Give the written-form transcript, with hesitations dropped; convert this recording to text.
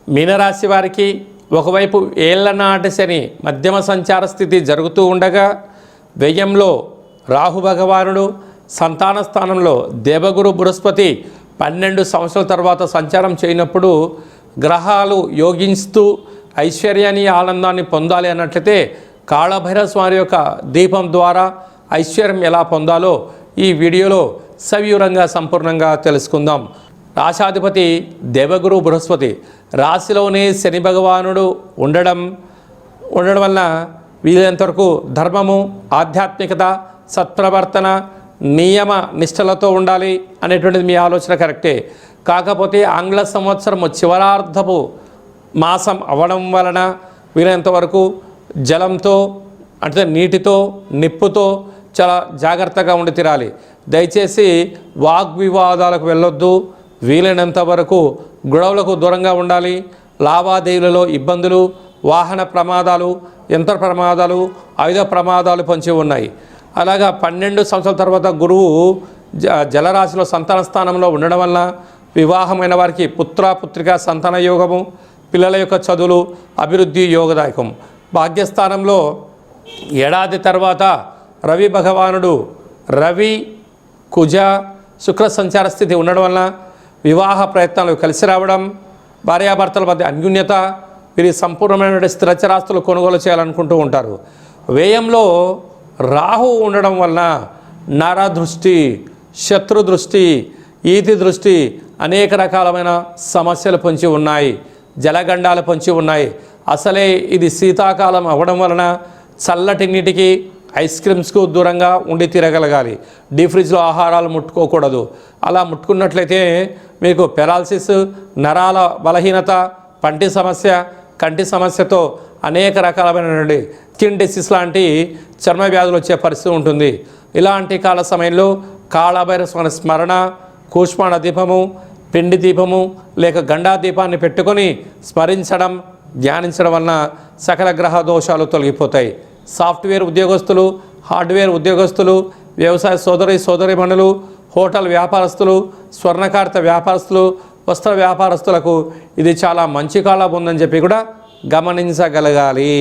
మీనరాశి వారికి ఒకవైపు ఏళ్లనాటి శని మధ్యమ సంచార స్థితి జరుగుతూ ఉండగా వ్యయంలో రాహు భగవానుడు, సంతాన స్థానంలో దేవగురు బృహస్పతి 12 సంవత్సరాల తర్వాత సంచారం చేయనప్పుడు గ్రహాలు యోగిస్తూ ఐశ్వర్యాన్ని ఆనందాన్ని పొందాలి అన్నట్లయితే కాళభైరవ స్వామి యొక్క దీపం ద్వారా ఐశ్వర్యం ఎలా పొందాలో ఈ వీడియోలో సవివరంగా సంపూర్ణంగా తెలుసుకుందాం. రాశాధిపతి దేవగురు బృహస్పతి రాశిలోనే శని భగవానుడు ఉండడం వలన వీలైనంతవరకు ధర్మము, ఆధ్యాత్మికత, సత్ప్రవర్తన, నియమ నిష్టలతో ఉండాలి అనేటువంటిది మీ ఆలోచన కరెక్టే. కాకపోతే ఆంగ్ల సంవత్సరము చివరార్ధపు మాసం అవ్వడం వలన వీలైనంతవరకు జలంతో అంటే నీటితో, నిప్పుతో చాలా జాగ్రత్తగా ఉండి తీరాలి. దయచేసి వాగ్వివాదాలకు వెళ్ళొద్దు. వీలైనంత వరకు గొడవలకు దూరంగా ఉండాలి. లావాదేవీలలో ఇబ్బందులు, వాహన ప్రమాదాలు, యంత్ర ప్రమాదాలు, ఆయుధ ప్రమాదాలు పొంచి ఉన్నాయి. అలాగా 12 సంవత్సరాల తర్వాత గురువు జలరాశిలో సంతాన స్థానంలో ఉండడం వల్ల వివాహమైన వారికి పుత్రిక సంతాన యోగము, పిల్లల యొక్క చదువులు, అభివృద్ధి యోగదాయకం. భాగ్యస్థానంలో ఏడాది తర్వాత రవి భగవానుడు కుజ శుక్ర సంచార స్థితి ఉండడం వలన వివాహ ప్రయత్నాలు కలిసి రావడం, భార్యాభర్తల మధ్య అన్యోన్యత, వీరి సంపూర్ణమైన స్థిరచరాస్తులు కొనుగోలు చేయాలనుకుంటూ ఉంటారు. వ్యయంలో రాహు ఉండడం వలన నరదృష్టి, శత్రు దృష్టి, ఈతి దృష్టి, అనేక రకాలమైన సమస్యలు పొంచి ఉన్నాయి. జలగండాలు పొంచి ఉన్నాయి. అసలే ఇది శీతాకాలం అవ్వడం వలన చల్లటి నీటికి, ఐస్ క్రీమ్స్కు దూరంగా ఉండి తిరగలగాలి. డీప్ ఫ్రిడ్జ్లో ఆహారాలు ముట్టుకోకూడదు. అలా ముట్టుకున్నట్లయితే మీకు పెరాలసిస్, నరాల బలహీనత, పంటి సమస్య, కంటి సమస్యతో అనేక రకాలైన స్కిన్ డిసీజ్ లాంటి చర్మ వ్యాధులు వచ్చే పరిస్థితి ఉంటుంది. ఇలాంటి కాల సమయంలో కాళభైరవ స్మరణ, కూష్మాణ దీపము, పిండి దీపము లేక గండా దీపాన్ని పెట్టుకొని స్మరించడం, ధ్యానించడం వలన సకల గ్రహ దోషాలు తొలగిపోతాయి. సాఫ్ట్వేర్ ఉద్యోగస్తులు, హార్డ్వేర్ ఉద్యోగస్తులు, వ్యవసాయ సోదరీమణులు, హోటల్ వ్యాపారస్తులు, స్వర్ణకార్త వ్యాపారస్తులు, వస్త్ర వ్యాపారస్తులకు ఇది చాలా మంచి కాలం ఉందని చెప్పి కూడా గమనించగలగాలి.